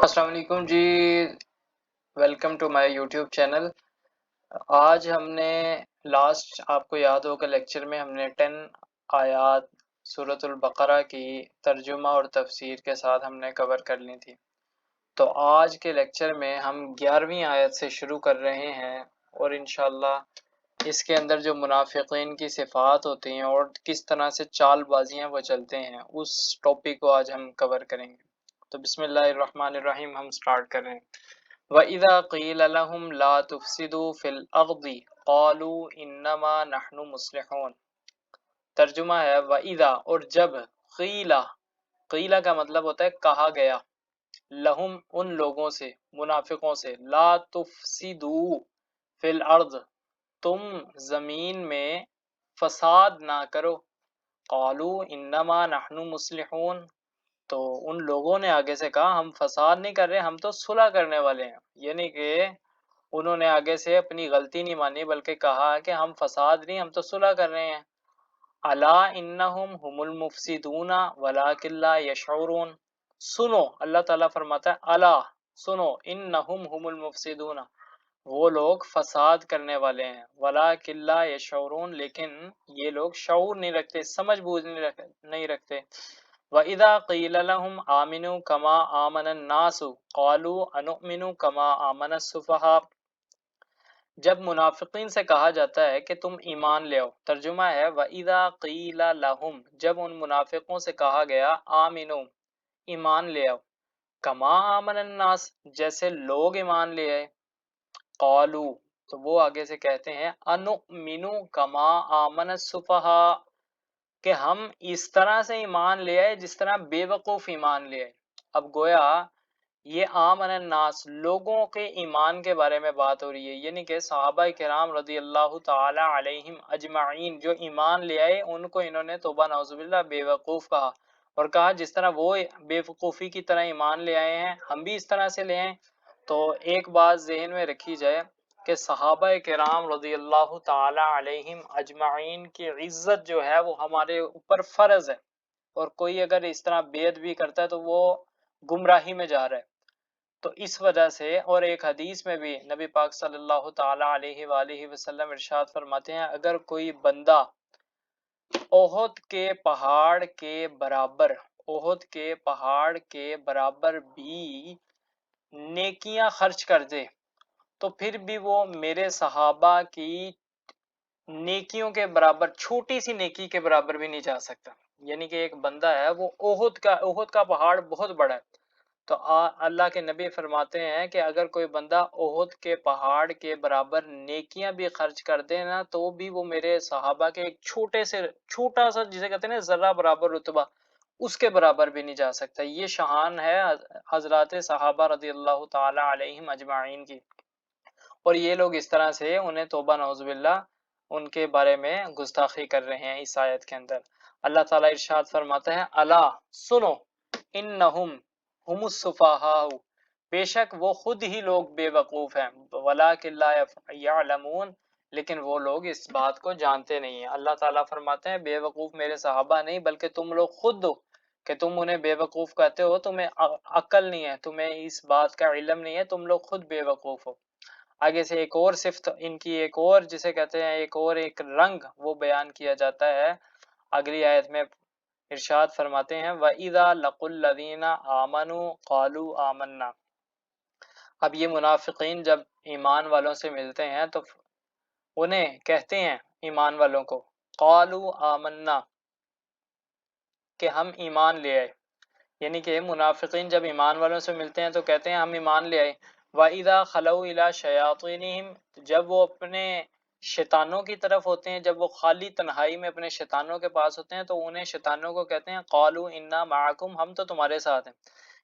السلام علیکم جی، welcome to my YouTube channel. آج ہم نے لاسٹ، آپ کو یاد ہوگا، لیکچر میں ہم نے 10 آیات سورۃ البقرہ کی ترجمہ اور تفسیر کے ساتھ ہم نے کور کر لی تھی۔ تو آج کے لیکچر میں ہم 11ویں آیت سے شروع کر رہے ہیں، اور انشاءاللہ اس کے اندر جو منافقین کی صفات ہوتی ہیں اور کس طرح سے چال بازیاں وہ چلتے ہیں، اس ٹاپک کو آج ہم کور کریں گے۔ تو بسم اللہ الرحمن الرحیم، ہم سٹارٹ کر رہے ہیں۔ وَإِذَا قِيلَ لَهُمْ لَا تُفْسِدُوا فِي الْأَرْضِ قَالُوا إِنَّمَا نَحْنُ مُصْلِحُونَ۔ ترجمہ ہے وَإِذَا، اور جب، قیلہ کا مطلب ہوتا ہے کہا گیا، لہم ان لوگوں سے، منافقوں سے، لا تفسدوا فی الارض، تم زمین میں فساد نہ کرو، قالوا انما نحن مصلحون، تو ان لوگوں نے آگے سے کہا ہم فساد نہیں کر رہے، ہم تو صلح کرنے والے ہیں۔ یعنی کہ انہوں نے آگے سے اپنی غلطی نہیں مانی، بلکہ کہا کہ ہم فساد نہیں، ہم تو صلح کر رہے ہیں۔ الا انہم هم المفسدون ولکن لا یشعرون، سنو، اللہ تعالیٰ فرماتا ہے الا، سنو، انہم هم المفسدون، وہ لوگ فساد کرنے والے ہیں، ولکن لا یشعرون، لیکن یہ لوگ شعور نہیں رکھتے، سمجھ بوجھ نہیں رکھتے۔ وَإِذَا قِيلَ لَهُمْ آمِنُوا كَمَا آمَنَ النَّاسُ قَالُوا أَنُؤْمِنُ كَمَا آمَنَ السُّفَهَاءُ، جب منافقین سے کہا جاتا ہے کہ تم ایمان لے آؤ، ترجمہ ہے وَإِذَا قِيلَ لَهُمْ، جب ان منافقوں سے کہا گیا آمنو، ایمان لے آؤ، کما آمن الناس، جیسے لوگ ایمان لے آئے، قالو، تو وہ آگے سے کہتے ہیں انؤمن کما آمن السفہاء، کہ ہم اس طرح سے ایمان لے آئے جس طرح بے وقوف ایمان لے آئے۔ اب گویا یہ آمن الناس، لوگوں کے ایمان کے بارے میں بات ہو رہی ہے، یعنی کہ صحابہ کرام رضی اللہ تعالی علیہم اجمعین جو ایمان لے آئے، ان کو انہوں نے توبہ نعوذ باللہ بے وقوف کہا، اور کہا جس طرح وہ بے وقوفی کی طرح ایمان لے آئے ہیں ہم بھی اس طرح سے لے آئیں۔ تو ایک بات ذہن میں رکھی جائے کہ صحابہ کرام رضی اللہ تعالی علیہم اجمعین کی عزت جو ہے وہ ہمارے اوپر فرض ہے، اور کوئی اگر اس طرح بے ادبی کرتا ہے تو وہ گمراہی میں جا رہا ہے۔ تو اس وجہ سے، اور ایک حدیث میں بھی نبی پاک صلی اللہ تعالی علیہ وآلہ وسلم ارشاد فرماتے ہیں، اگر کوئی بندہ احد کے پہاڑ کے برابر، احد کے پہاڑ کے برابر بھی نیکیاں خرچ کر دے، تو پھر بھی وہ میرے صحابہ کی نیکیوں کے برابر، چھوٹی سی نیکی کے برابر بھی نہیں جا سکتا۔ یعنی کہ ایک بندہ ہے، وہ احد کا پہاڑ بہت بڑا ہے، تو اللہ کے نبی فرماتے ہیں کہ اگر کوئی بندہ احد کے پہاڑ کے برابر نیکیاں بھی خرچ کر دے نا، تو بھی وہ میرے صحابہ کے ایک چھوٹا سا جسے کہتے ہیں نا ذرہ برابر رتبہ، اس کے برابر بھی نہیں جا سکتا۔ یہ شان ہے حضرات صحابہ رضی اللہ تعالی علیہم اجمعین کی، اور یہ لوگ اس طرح سے انہیں توبہ نعوذ باللہ ان کے بارے میں گستاخی کر رہے ہیں۔ اس آیت کے اندر اللہ تعالیٰ ارشاد فرماتا ہے الا، سنو، انہم ہم السفہاء، بے شک وہ خود ہی لوگ بے وقوف ہیں، ولکن لا یعلمون، لیکن وہ لوگ اس بات کو جانتے نہیں ہیں۔ اللہ تعالیٰ فرماتے ہیں بے وقوف میرے صحابہ نہیں، بلکہ تم لوگ خود ہو کہ تم انہیں بے وقوف کہتے ہو، تمہیں عقل نہیں ہے، تمہیں اس بات کا علم نہیں ہے، تم لوگ خود بے وقوف ہو۔ آگے سے ایک اور صفت ان کی، ایک اور جسے کہتے ہیں ایک رنگ وہ بیان کیا جاتا ہے اگلی آیت میں۔ ارشاد فرماتے ہیں وَإِذَا لَقُوا الَّذِينَ آمَنُوا قَالُوا آمَنَّا، اب یہ منافقین جب ایمان والوں سے ملتے ہیں تو انہیں کہتے ہیں، ایمان والوں کو، قَالُوا آمَنَّا، کہ ہم ایمان لے آئے۔ یعنی کہ منافقین جب ایمان والوں سے ملتے ہیں تو کہتے ہیں ہم ایمان لے آئے۔ وَإِذَا خَلَوْا إِلَىٰ شَيَاطِينِهِمْ، جب وہ اپنے شیطانوں کی طرف ہوتے ہیں، جب وہ خالی تنہائی میں اپنے شیطانوں کے پاس ہوتے ہیں، تو انہیں شیطانوں کو کہتے ہیں قَالُوا إِنَّا مَعَكُمْ، ہم تو تمہارے ساتھ ہیں۔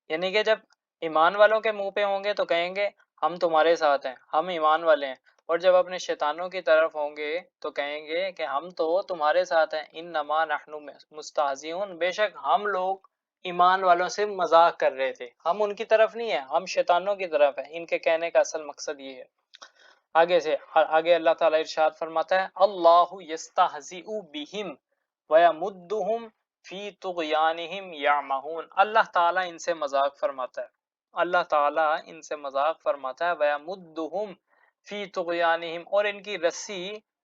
یعنی کہ جب ایمان والوں کے منہ پہ ہوں گے تو کہیں گے ہم تمہارے ساتھ ہیں، ہم ایمان والے ہیں، اور جب اپنے شیطانوں کی طرف ہوں گے تو کہیں گے کہ ہم تو تمہارے ساتھ ہیں، انما نحن مستہزئون، بے شک ہم لوگ ایمان والوں سے مذاق کر رہے تھے، ہم ان کی طرف نہیں ہیں، ہم شیطانوں کی طرف ہیں۔ ان کے کہنے کا اصل مقصد یہ ہے۔ آگے اللہ تعالیٰ ارشاد فرماتا ہے اللہ یستہزئ بہم ویمدہم فی طغیانہم یعمہون، اللہ تعالیٰ ان سے مذاق فرماتا ہے، اللہ تعالیٰ ان سے مذاق فرماتا ہے وَيَمُدُّهُمْ فِي طُغْيَانِهِمْ، اور ان کی رسی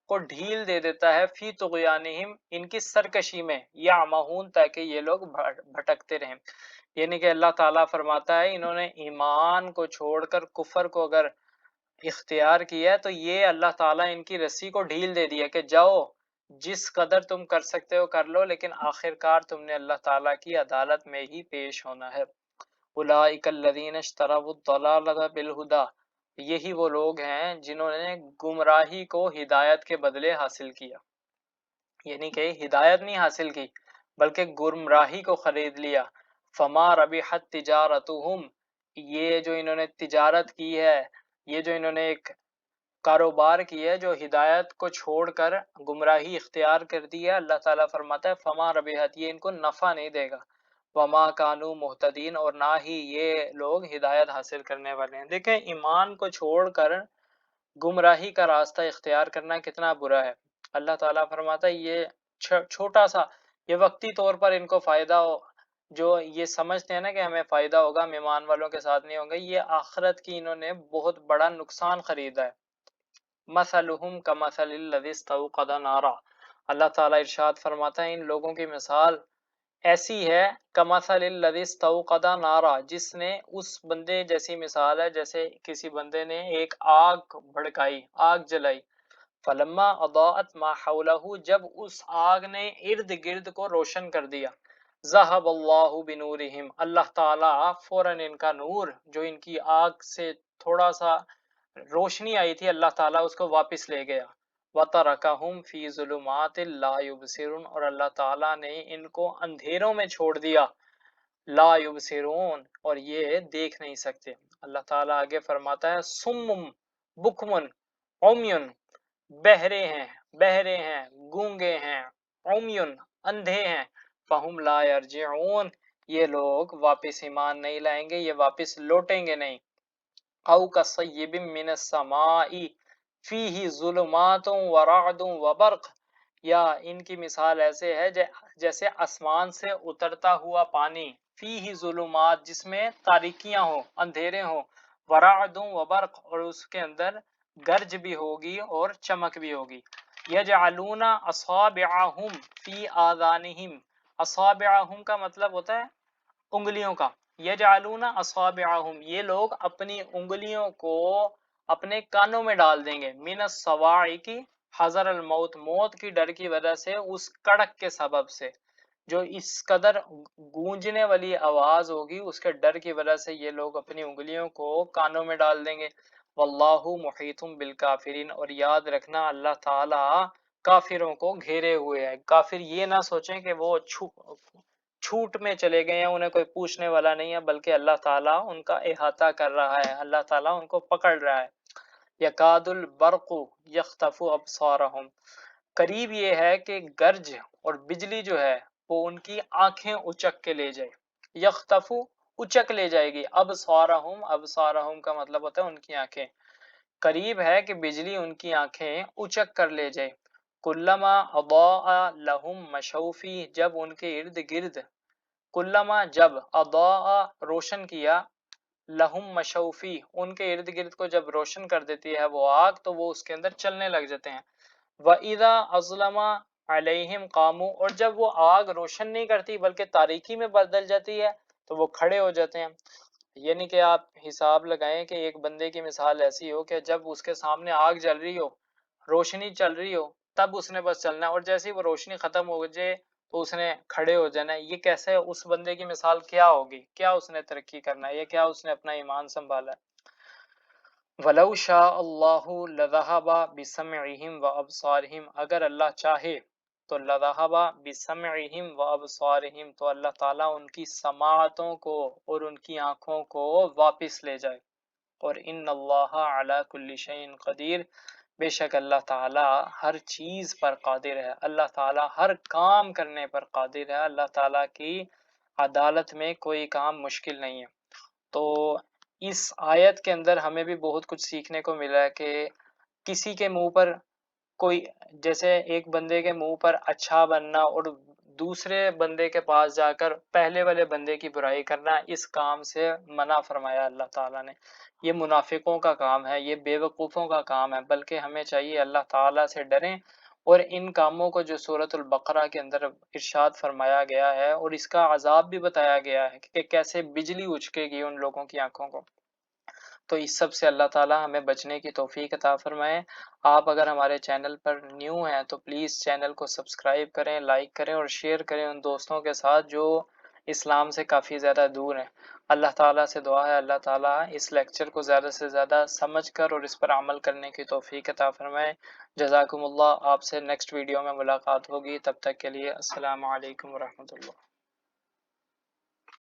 کو ڈھیل دے دیتا ہے فی طغیانہم، ان کی سرکشی میں، یعمہون، تاکہ یہ لوگ بھٹکتے رہیں۔ یعنی کہ اللہ تعالیٰ فرماتا ہے انہوں نے ایمان کو چھوڑ کر کفر کو اگر اختیار کیا تو یہ اللہ تعالیٰ ان کی رسی کو ڈھیل دے دیا کہ جاؤ جس قدر تم کر سکتے ہو کر لو، لیکن آخر کار تم نے اللہ تعالیٰ کی عدالت میں ہی پیش ہونا ہے۔ اولئک الذین اشتروا الضلالۃ بالہدی، یہی وہ لوگ ہیں جنہوں نے گمراہی کو ہدایت کے بدلے حاصل کیا، یعنی کہ ہدایت نہیں حاصل کی بلکہ گمراہی کو خرید لیا۔ فما ربحت تجارتہم، یہ جو انہوں نے تجارت کی ہے، یہ جو انہوں نے ایک کاروبار کی ہے جو ہدایت کو چھوڑ کر گمراہی اختیار کر دی ہے، اللہ تعالیٰ فرماتا ہے فما ربحت، یہ ان کو نفع نہیں دے گا، وما کانوا مہتدین، اور نہ ہی یہ لوگ ہدایت حاصل کرنے والے ہیں۔ دیکھیں ایمان کو چھوڑ کر گمراہی کا راستہ اختیار کرنا کتنا برا ہے۔ اللہ تعالیٰ فرماتا ہے یہ چھوٹا سا، یہ وقتی طور پر ان کو فائدہ ہو، جو یہ سمجھتے ہیں نا کہ ہمیں فائدہ ہوگا، ہم ایمان والوں کے ساتھ نہیں ہوں گے، یہ آخرت کی انہوں نے بہت بڑا نقصان خریدا ہے۔ مثلہم کمثل الذی استوقد نارا، اللہ تعالیٰ ارشاد فرماتا ہے ان لوگوں کی مثال ایسی ہے کمثل الذی استوقد نارا، جس نے اس بندے جیسی مثال ہے جیسے کسی بندے نے ایک آگ بھڑکائی، آگ جلائی، فلما اضاءت ما حولہ، جب اس آگ نے ارد گرد کو روشن کر دیا، ذہب اللہ بنورہم، اللہ تعالیٰ فوراً ان کا نور جو ان کی آگ سے تھوڑا سا روشنی آئی تھی، اللہ تعالیٰ اس کو واپس لے گیا، وَتَرَكَهُمْ فِي ظُلُمَاتٍ لَا يُبْصِرُونَ، اور اللہ تعالیٰ نے ان کو اندھیروں میں چھوڑ دیا، لا یبصرون، اور یہ دیکھ نہیں سکتے۔ اللہ تعالیٰ آگے فرماتا ہے سمم بکمن عمیون، بہرے ہیں، گونگے ہیں، عمیون، اندھے ہیں، فہم لا یرجعون، یہ لوگ واپس ایمان نہیں لائیں گے، یہ واپس لوٹیں گے نہیں۔ او کصیب من السماء فیہ ظلمات ورعد وبرق، یا ان کی مثال ایسے ہے جیسے آسمان سے اترتا ہوا پانی، فیہ ظلمات، جس میں تاریکیاں ہوں، اندھیرے ہوں، ورعد وبرق، اور اس کے اندر گرج بھی ہوگی اور چمک بھی ہوگی۔ یجعلون اصابعہم فی آذانہم، اصابعہم کا مطلب ہوتا ہے انگلیوں کا، یجعلون اصابعہم، یہ لوگ اپنی انگلیوں کو اپنے کانوں میں ڈال دیں گے، من الصواعق حذر الموت، موت کی ڈر کی وجہ سے، اس کڑک کے سبب سے، جو اس قدر گونجنے والی آواز ہوگی اس کے ڈر کی وجہ سے یہ لوگ اپنی انگلیوں کو کانوں میں ڈال دیں گے۔ واللہ محیط بالکافرین، اور یاد رکھنا اللہ تعالی کافروں کو گھیرے ہوئے ہے۔ کافر یہ نہ سوچیں کہ وہ چھوٹ میں چلے گئے ہیں، انہیں کوئی پوچھنے والا نہیں ہے، بلکہ اللہ تعالیٰ ان کا احاطہ کر رہا ہے، اللہ تعالیٰ ان کو پکڑ رہا ہے۔ یکاد البرق یخطف ابصارہم، قریب یہ ہے کہ گرج اور بجلی جو ہے وہ ان کی آنکھیں اچک کے لے جائے، یخطف اچک لے جائے گی، ابصارہم، ابصارہم کا مطلب ہوتا ہے ان کی آنکھیں، قریب ہے کہ بجلی ان کی آنکھیں اچک کر لے جائے۔ کلما اضاء لہم مشوا فیہ، جب ان کے ارد گرد، کلما جب، اضاء روشن کیا، لہم مشوا فیہ ان کے ارد گرد کو جب روشن کر دیتی ہے وہ آگ تو وہ اس کے اندر چلنے لگ جاتے ہیں۔ وَإِذَا أَظْلَمَ عَلَيْهِمْ قَامُوا، اور جب وہ آگ روشن نہیں کرتی بلکہ تاریکی میں بدل جاتی ہے تو وہ کھڑے ہو جاتے ہیں۔ یعنی کہ آپ حساب لگائیں کہ ایک بندے کی مثال ایسی ہو کہ جب اس کے سامنے آگ جل رہی ہو، روشنی چل رہی ہو، تب اس نے بس چلنا ہے، اور جیسے ہی وہ روشنی ختم ہو جائے تو اس نے کھڑے ہو جانا ہے۔ یہ کیسے، اس بندے کی مثال کیا ہوگی، کیا اس نے ترقی کرنا ہے، یا کیا اس نے اپنا ایمان سنبھالا ہے۔ وَلَوْ شَاءَ اللَّهُ لَذَهَبَ بِسَمْعِهِمْ وَأَبْصَارِهِمْ، اگر اللہ چاہے تو لَذَهَبَ بِسَمْعِهِمْ وَأَبْصَارِهِمْ، تو اللہ تعالیٰ ان کی سماعتوں کو اور ان کی آنکھوں کو واپس لے جائے۔ اور ان اللہ علی کل شیء قدیر، بے شک اللہ تعالیٰ ہر چیز پر قادر ہے، اللہ تعالیٰ ہر کام کرنے پر قادر ہے، اللہ تعالیٰ کی عدالت میں کوئی کام مشکل نہیں ہے۔ تو اس آیت کے اندر ہمیں بھی بہت کچھ سیکھنے کو ملا ہے کہ کسی کے منہ پر کوئی، جیسے ایک بندے کے منہ پر اچھا بننا اور دوسرے بندے کے پاس جا کر پہلے والے بندے کی برائی کرنا، اس کام سے منع فرمایا اللہ تعالیٰ نے۔ یہ منافقوں کا کام ہے، یہ بے وقوفوں کا کام ہے، بلکہ ہمیں چاہیے اللہ تعالیٰ سے ڈریں، اور ان کاموں کو جو سورۃ البقرہ کے اندر ارشاد فرمایا گیا ہے اور اس کا عذاب بھی بتایا گیا ہے کہ کیسے بجلی اچکے گی ان لوگوں کی آنکھوں کو، تو اس سب سے اللہ تعالیٰ ہمیں بچنے کی توفیق عطا فرمائے۔ آپ اگر ہمارے چینل پر نیو ہیں تو پلیز چینل کو سبسکرائب کریں، لائک کریں اور شیئر کریں ان دوستوں کے ساتھ جو اسلام سے کافی زیادہ دور ہیں۔ اللہ تعالیٰ سے دعا ہے اللہ تعالیٰ اس لیکچر کو زیادہ سے زیادہ سمجھ کر اور اس پر عمل کرنے کی توفیق عطا فرمائے۔ جزاکم اللہ۔ آپ سے نیکسٹ ویڈیو میں ملاقات ہوگی، تب تک کے لیے السلام علیکم ورحمۃ اللہ۔